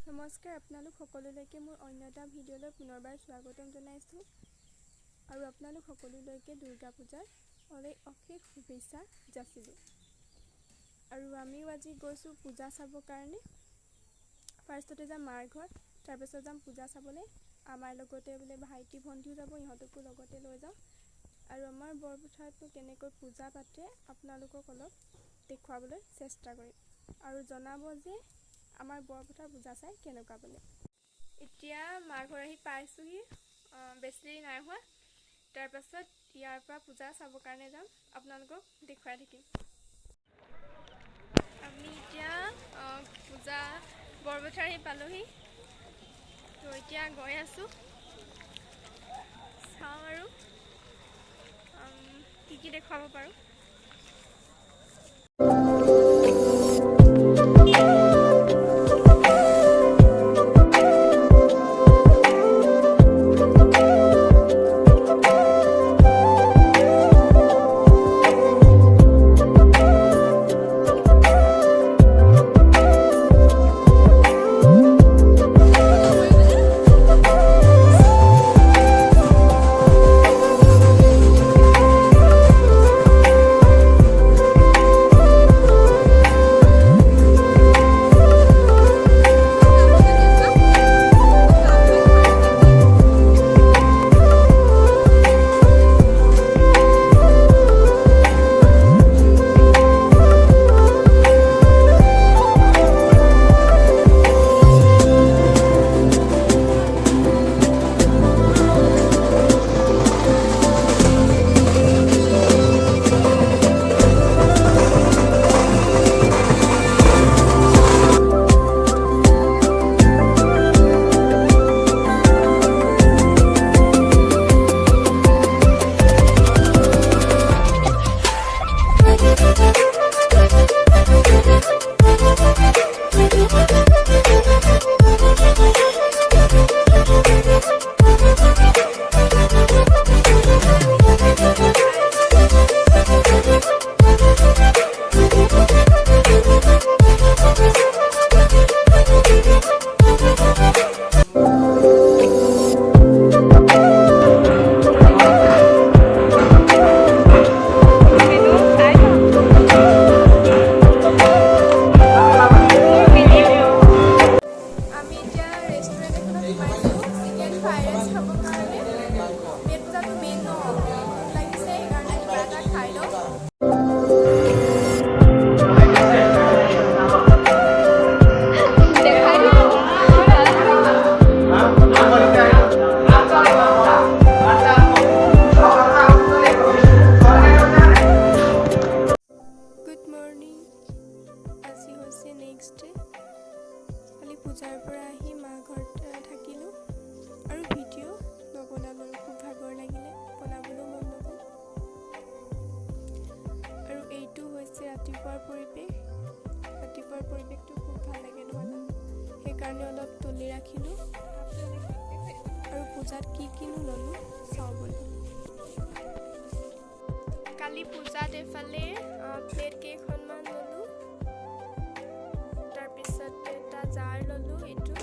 নমস্কাৰ আপোনালোক সকলোলৈকে মোৰ অন্য এটা ভিডিঅ'লৈ পুনৰবাৰ স্বাগতম জনাইছোঁ আৰু আপোনালোক সকলোলৈকে দুৰ্গা পূজাৰ অশেষ শুভেচ্ছা যাচিলোঁ। আৰু আমিও আজি গৈছোঁ পূজা চাবৰ কাৰণে। ফাৰ্ষ্টতে যাম মাৰ ঘৰ, তাৰপিছত যাম পূজা চাবলৈ। আমাৰ লগতে বোলে ভাইটি ভণ্টিও যাব, ইহঁতকো লগতে লৈ যাওঁ। আৰু আমাৰ বৰপথাৰতনো কেনেকৈ পূজা পাতে আপোনালোকক অলপ দেখুৱাবলৈ চেষ্টা কৰিম আৰু জনাব যে আমাৰ বৰপথাৰ পূজা চাই কেনেকুৱা বোলে। এতিয়া মাৰ ঘৰ আহি পাইছোঁহি, বেছি দেৰি নাই হোৱা। তাৰপাছত ইয়াৰ পৰা পূজা চাবৰ কাৰণে যাম, আপোনালোকক দেখুৱাই থাকিম। আমি এতিয়া পূজা বৰপথাৰ আহি পালোহি, তো এতিয়া গৈ আছোঁ। চাওঁ আৰু কি দেখুৱাব পাৰোঁ। পূজাৰ পৰা আহি মা ঘৰত থাকিলোঁ আৰু ভিডিঅ' নবনালোঁ, খুব ভাগৰ লাগিলে, বনাবলৈও মন নগ'ল। আৰু এইটো হৈছে ৰাতিপুৱাৰ পৰিৱেশ। ৰাতিপুৱাৰ পৰিৱেশটো খুব ভাল লাগে নহয় জানো, সেইকাৰণে অলপ তুলি ৰাখিলোঁ। আৰু পূজাত কিনো ল'লোঁ চাওঁ ব'লো। কালি পূজাত এফালে প্লেট কেইখনমান ল'লোঁ, তাৰপিছত এটা জাৰ ল'লোঁ, এইটো